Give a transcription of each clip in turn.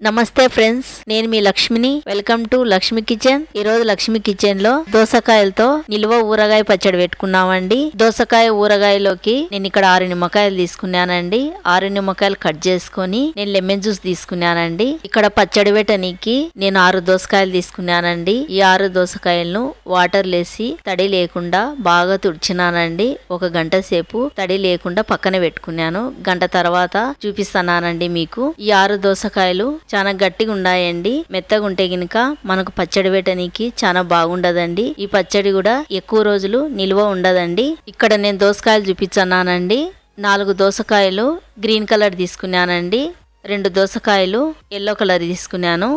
నమస్తే ఫ్రెండ్స్, నేను మీ లక్ష్మిని. Welcome to Lakshmi kitchen. ఈ రోజు లక్ష్మి కిచెన్ లో దోసకాయలతో నిల్వ ఊరగాయ పచ్చడి పెట్టుకున్నామండి. దోసకాయ ఊరగాయలోకి నేను ఇక్కడ 6 నిమ్మకాయలు తీసుకున్నానండి. 6 నిమ్మకాయలు కట్ చేసుకొని నేను లెమన్ జ్యూస్ తీసుకున్నానండి. ఇక్కడ పచ్చడి పెట్టనీకి నేను 6 దోసకాయలు తీసుకున్నానండి. ఈ 6 దోసకాయలను వాటర్ లేసి తడి లేకుండా బాగా తుడిచినానండి. 1 గంట సేపు తడి లేకుండా పక్కన పెట్టుకున్నాను. గంట తర్వాత చూపిస్తున్నానండి మీకు. ఈ 6 దోసకాయలు చాలా గట్టిగా ఉన్నాయండి. మెత్తగా ఉంటే గినక మనకు పచ్చడి పెట్టనీకి చాలా బాగుండదండి. ఈ పచ్చడి కూడా ఎక్కువ రోజులు నిల్వ ఉండదండి. ఇక్కడ నేను దోసకాయలు చూపించానండి. 4 దోసకాయలు గ్రీన్ కలర్ తీసుకున్నానండి. 2 దోసకాయలు ఎల్లో కలర్ తీసుకున్నాను.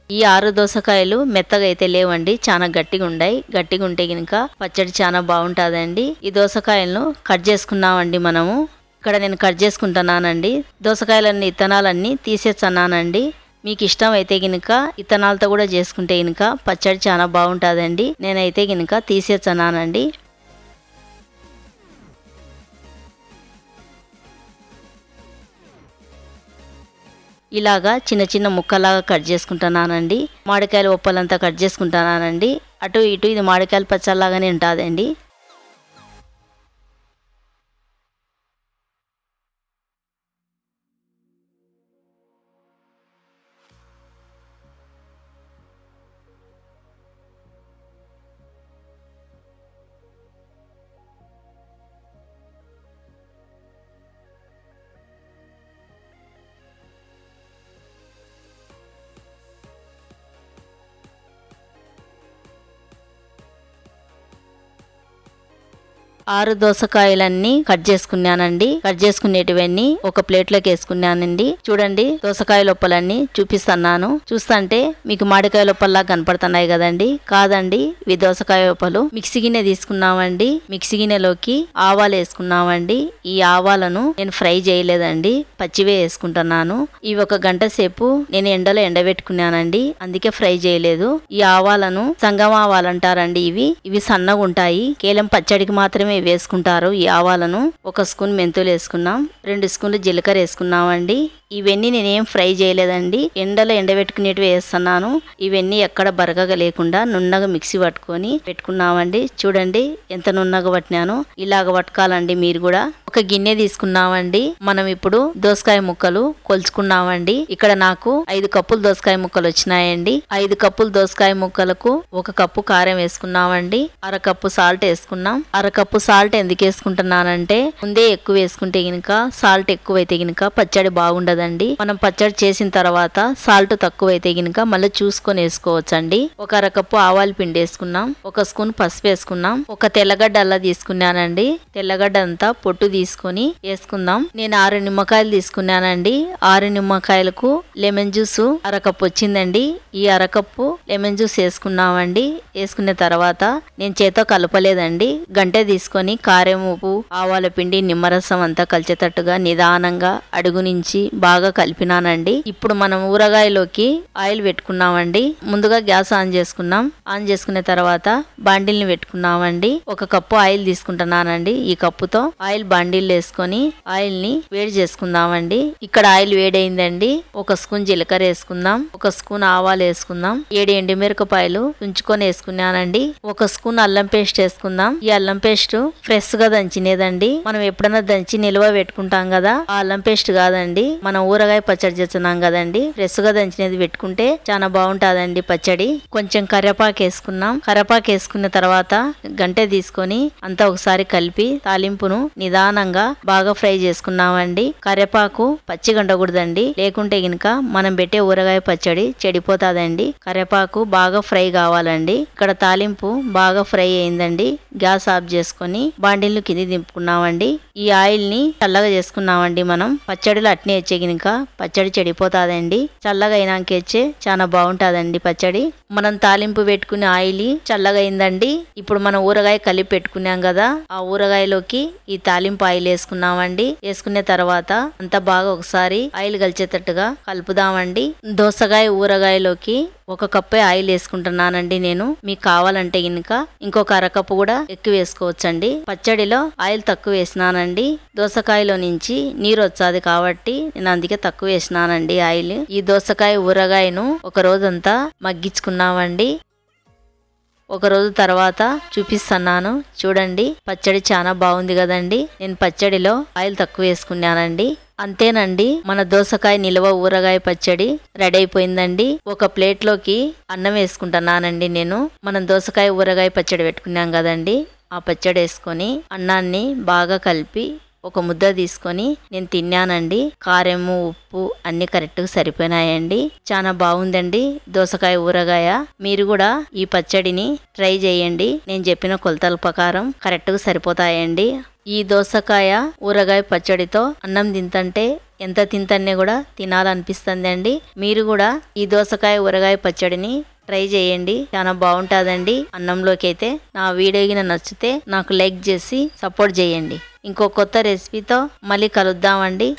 ఈ 6 దోసకాయలు మెత్తగా అయితే లేవండి, చాలా గట్టిగా ఉన్నాయి. గట్టిగా ఉంటే గినక పచ్చడి చాలా బాగుంటుందండి. ఈ దోసకాయలను కట్ చేసుకున్నామండి మనము. ఇక్కడ నేను కట్ చేసుకుంటున్నానండి. దోసకాయలన్నీ ఇత్తనాలన్నీ తీసేస్తున్నానండి. మీకు ఇష్టం అయితే గినక ఇత్తనాలతో కూడా చేసుకుంటే గినక పచ్చడి చాలా బాగుంటుందండి. నేనైతే గినక తీసేస్తున్నానండి. ఇలాగా చిన్న చిన్న ముక్కలాగా కట్ చేసుకుంటున్నానండి. మామిడికాయల ఒప్పలంతా కట్ చేసుకుంటున్నానండి. అటు ఇటు ఇది మామిడికాయల పచ్చడిలాగానే ఉంటుందండి. ఆరు దోసకాయలన్నీ కట్ చేసుకున్నానండి. కట్ చేసుకునేటివన్నీ ఒక ప్లేట్ లోకి వేసుకున్నానండి. చూడండి, దోసకాయ లోపలన్నీ చూపిస్తున్నాను. చూస్తుంటే మీకు మామిడికాయ లోపల్లా కనపడుతున్నాయి కదండి. కాదండి, ఇవి దోసకాయ లోపలు. మిక్సీ గిన్నె తీసుకున్నామండి. మిక్సీ గిన్నెలోకి ఆవాలు వేసుకున్నామండి. ఈ ఆవాలను నేను ఫ్రై చేయలేదండి, పచ్చివే వేసుకుంటున్నాను. ఇవి 1 గంట సేపు నేను ఎండలో ఎండబెట్టుకున్నానండి, అందుకే ఫ్రై చేయలేదు. ఈ ఆవాలను సంగం ఆవాలు అంటారండి. ఇవి సన్నగా ఉంటాయి. కేవలం పచ్చడికి మాత్రమే వేసుకుంటారు. ఈ ఆవాలను 1 స్పూన్ మెంతులు వేసుకున్నాం. 2 స్పూన్లు జీలకర్ర వేసుకున్నామండి. ఇవన్నీ నేనేం ఫ్రై చేయలేదండి, ఎండలో ఎండబెట్టుకునేటివి వేస్తున్నాను. ఇవన్నీ ఎక్కడ బరకగా లేకుండా నున్నగా మిక్సీ పట్టుకొని పెట్టుకున్నామండి. చూడండి ఎంత నున్నగా పట్టినాను. ఇలాగ పట్టుకోవాలండి మీరు కూడా. ఒక గిన్నె తీసుకున్నామండి. మనం ఇప్పుడు దోసకాయ ముక్కలు కొలుచుకున్నామండి. ఇక్కడ నాకు 5 కప్పులు దోసకాయ ముక్కలు వచ్చినాయండి. 5 కప్పులు దోసకాయ ముక్కలకు 1 కప్పు కారం వేసుకున్నామండి. 1/2 కప్పు సాల్ట్ వేసుకున్నాం. 1/2 కప్పు సాల్ట్ ఎందుకు వేసుకుంటున్నానంటే, ముందే ఎక్కువ వేసుకుంటే గినక సాల్ట్ ఎక్కువైతే గినక పచ్చడి బాగుండదు. మనం పచ్చడి చేసిన తర్వాత సాల్ట్ తక్కువైతే గినక మళ్ళీ చూసుకొని వేసుకోవచ్చండి. 1/2 కప్పు ఆవాల పిండి వేసుకున్నాం. 1 స్పూన్ పసుపు వేసుకున్నాం. 1 తెల్లగడ్డ అల్లా తీసుకున్నానండి. తెల్లగడ్డ అంతా పొట్టు తీసుకొని వేసుకుందాం. నేను 6 నిమ్మకాయలు తీసుకున్నానండి. 6 నిమ్మకాయలకు లెమన్ జ్యూస్ 1/2 కప్పు వచ్చిందండి. ఈ 1/2 కప్పు లెమన్ జ్యూస్ వేసుకున్నామండి. వేసుకున్న తర్వాత నేను చేతో కలపలేదండి. గంటె తీసుకొని కారం, ఉప్పు, ఆవాల పిండి, నిమ్మరసం అంతా కలిసేటట్టుగా నిదానంగా అడుగు నుంచి బాగా కలిపినానండి. ఇప్పుడు మనం ఊరగాయలోకి ఆయిల్ పెట్టుకున్నామండి. ముందుగా గ్యాస్ ఆన్ చేసుకున్నాం. ఆన్ చేసుకున్న తర్వాత బాండిల్ని పెట్టుకున్నామండి. 1 కప్పు ఆయిల్ తీసుకుంటున్నానండి. ఈ కప్పుతో ఆయిల్ బాండిల్ వేసుకొని ఆయిల్ ని వేడి చేసుకుందామండి. ఇక్కడ ఆయిల్ వేడైందండి. 1 స్పూన్ జీలకర్ర వేసుకుందాం. 1 స్పూన్ ఆవాలు వేసుకుందాం. 7 ఎండుమిరపకాయలు తుంచుకొని వేసుకున్నానండి. 1 స్పూన్ అల్లం పేస్ట్ వేసుకుందాం. ఈ అల్లం పేస్ట్ ఫ్రెష్ గా దంచినేదండి. మనం ఎప్పుడైనా దంచి నిల్వ పెట్టుకుంటాం కదా, ఆ అల్లం పేస్ట్ కాదండి, మనం ఊరగాయ పచ్చడి చేస్తున్నాం కదండి. ఫ్రెష్ గా దంచినది పెట్టుకుంటే చాలా బాగుంటాదండి పచ్చడి. కొంచెం కరివేపాకు వేసుకున్నాం. కరివేపాకు వేసుకున్న తర్వాత గంటె తీసుకొని అంతా ఒకసారి కలిపి తాలింపును నిదానంగా బాగా ఫ్రై చేసుకున్నామండి. కరివేపాకు పచ్చిగా ఉండకూడదండి, లేకుంటే గినక మనం పెట్టే ఊరగాయ పచ్చడి చెడిపోతాదండి. కరివేపాకు బాగా ఫ్రై కావాలండి. ఇక్కడ తాలింపు బాగా ఫ్రై అయిందండి. గ్యాస్ ఆఫ్ చేసుకొని బాండిల్ని కింది దింపుకున్నామండి. ఈ ఆయిల్ ని చల్లగా చేసుకున్నామండి. మనం పచ్చడిలో అట్నే వచ్చే గినక పచ్చడి చెడిపోతాదండి. చల్లగా అయినాక వచ్చే చాలా బాగుంటాదండి పచ్చడి. మనం తాలింపు పెట్టుకునే ఆయిల్ చల్లగా అయిందండి. ఇప్పుడు మనం ఊరగాయ కలిపి పెట్టుకున్నాం కదా, ఆ ఊరగాయలోకి ఈ తాలింపు ఆయిల్ వేసుకున్నామండి. వేసుకున్న తర్వాత అంతా బాగా ఒకసారి ఆయిల్ కలిసేటట్టుగా కలుపుదామండి. దోసకాయ ఊరగాయలోకి 1 కప్పే ఆయిల్ వేసుకుంటున్నానండి నేను. మీకు కావాలంటే గినుక ఇంకొక అరకప్పు కూడా ఎక్కువ వేసుకోవచ్చండి. పచ్చడిలో ఆయిల్ తక్కువ వేసినానండి. దోసకాయలో నుంచి నీరు వచ్చాది కాబట్టి నేను అందుకే తక్కువ వేసినానండి ఆయిల్. ఈ దోసకాయ ఊరగాయను ఒక రోజంతా మగ్గించుకున్నామండి. ఒక రోజు తర్వాత చూపిస్తున్నాను చూడండి. పచ్చడి చాలా బాగుంది కదండి. నేను పచ్చడిలో ఆయిల్ తక్కువ వేసుకున్నానండి. అంతేనండి, మన దోసకాయ నిల్వ ఊరగాయ పచ్చడి రెడీ అయిపోయిందండి. ఒక ప్లేట్లోకి అన్నం వేసుకుంటున్నానండి నేను. మనం దోసకాయ ఊరగాయ పచ్చడి పెట్టుకున్నాం కదండి, ఆ పచ్చడి వేసుకొని అన్నాన్ని బాగా కలిపి ఒక ముద్ద తీసుకొని నేను తిన్నానండి. కారము ఉప్పు అన్ని కరెక్ట్గా సరిపోయినాయండి. చాలా బాగుందండి దోసకాయ ఊరగాయ. మీరు కూడా ఈ పచ్చడిని ట్రై చేయండి. నేను చెప్పిన కొలతల ప్రకారం కరెక్ట్గా సరిపోతాయండి. ఈ దోసకాయ ఊరగాయ పచ్చడితో అన్నం తింటే ఎంత తింటనే కూడా తినాలనిపిస్తుంది అండి. మీరు కూడా ఈ దోసకాయ ఊరగాయ పచ్చడిని ట్రై చేయండి. చాలా బాగుంటుందండి అన్నంలోకి అయితే. నా వీడియో నచ్చితే నాకు లైక్ చేసి సపోర్ట్ చేయండి. ఇంకో కొత్త రెసిపీతో మళ్ళీ కలుద్దామండి.